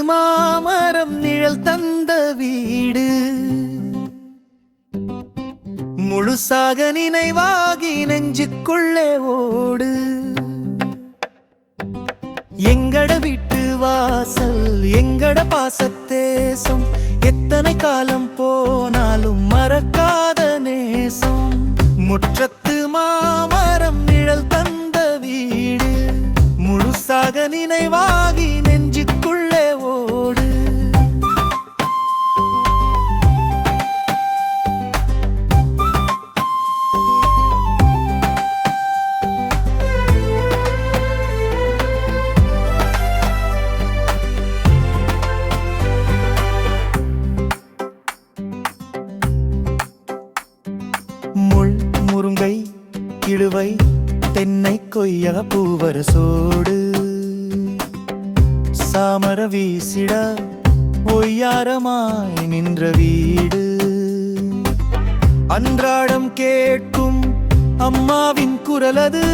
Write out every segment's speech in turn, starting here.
மாமரம் நிழல் தந்த வீடு முழுசாக நினைவாகி நெஞ்சுக்குள்ளே ஓடு. எங்கட வீட்டு வாசல் எங்கட பாசத்தேசம், எத்தனை காலம் போனாலும் மறக்காத நேசம். முற்றத்து மாமரம் நிழல் தந்த வீடு முழுசாக நினைவாகி நெஞ்சுக்குள்ளே ஓடு. முள் முருங்கை கிழுவை தென்னை கொய்யா பூவரசோடு, சாமர வீசிட ஒய்யாரமாய் நின்ற வீடு. அன்றாடம் கேட்கும் அம்மாவின் குரலது,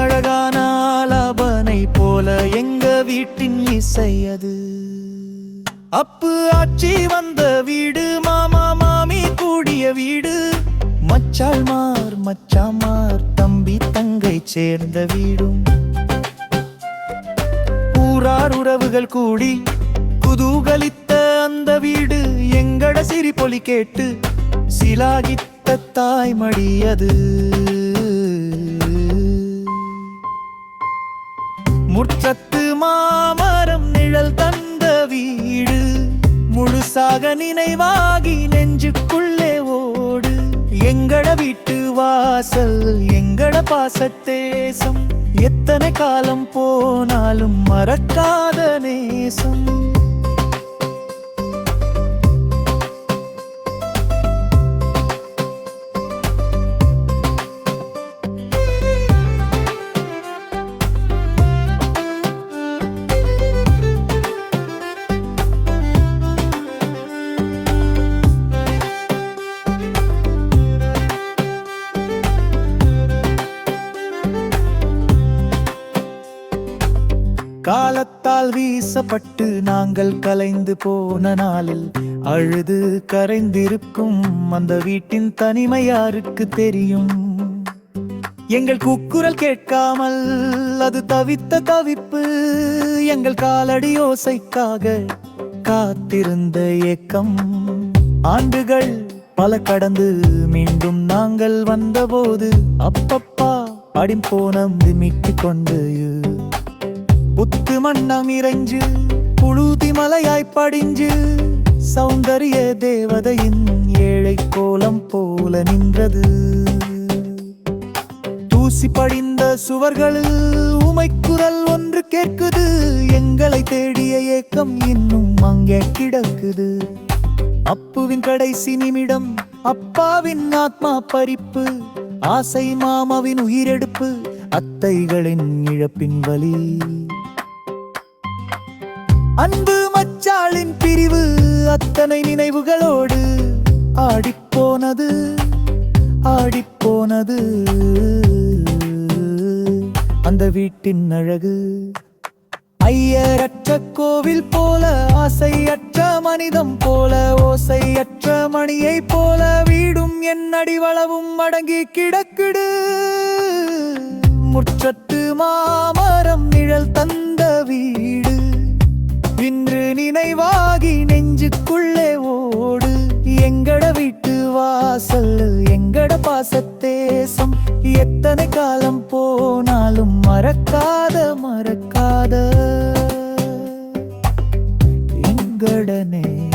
அழகான ஆலாபனை போல எங்க வீட்டின் இசையது. அப்பு ஆட்சி வந்த வீடு, மாமா மாமி கூடிய வீடு, மச்சாள்மார் மச்சாமார் தம்பி தங்கை சேர்ந்த வீடும். ஊரார் உறவுகள் கூடி குதூகலித்த அந்த வீடு, எங்கட சிரிப்பொலி கேட்டு சிலாகித்த தாய்மடியது. முற்றத்து மாமரம் நிழல் தந்த வீடு முழுசாக நினைவாகி நெஞ்சுக்குள்ளே ஓடு. எங்கட வீட்டு வாசல் எங்கட பாசத்தேசம், எத்தனை காலம் போனாலும் மறக்காத நேசம். காலத்தால் வீசப்பட்டு நாங்கள் கலைந்து போன நாளில் அழுது கரைந்திருக்கும் அந்த வீட்டின் தனிமை யாருக்கு தெரியும்? எங்கள் கூக்குரல் கேட்காமல் அது தவித்த தவிப்பு, எங்கள் காலடி ஓசைக்காக காத்திருந்த ஏக்கம். ஆண்டுகள் பல கடந்து மீண்டும் நாங்கள் வந்தபோது அப்பப்பா அடிம்போனம் திமிட்டு கொண்டு புத்து மண்ணம் இறைஞ்சு புழுதி மலையாய் படிஞ்சு சௌந்தரிய தேவதையின் ஏழை கோலம் போல நின்றது. தூசி படிந்த சுவர்களில் உமைக்குரல் ஒன்று கேட்குது, எங்களை தேடிய ஏக்கம் இன்னும் அங்கே கிடக்குது. அப்புவின் கடைசி நிமிடம் அப்பாவின் ஆத்மா பறிப்பு, ஆசை மாமாவின் உயிரெடுப்பு, அத்தைகளின் இழப்பின் வலி. அன்பு மச்சாளின் பிரிவு அத்தனை நினைவுகளோடு ஆடிப்போனது ஆடிப்போனது. அந்த வீட்டின் அழகு ஐயரற்ற கோவில் போல, ஆசையற்ற மனிதம் போல, ஓசையற்ற மணியை போல, வீடும் என் அடிவளவும் அடங்கி கிடக்குடு. முற்றத்து மாமரம் நிழல் தந்த வீடு இன்று நினைவாகி நெஞ்சுக்குள்ளே ஓடு. எங்கட வீட்டு வாசல் எங்கட பாசத்தேசம், எத்தனை காலம் போனாலும் மறக்காத மறக்காத எங்கட நேசம்.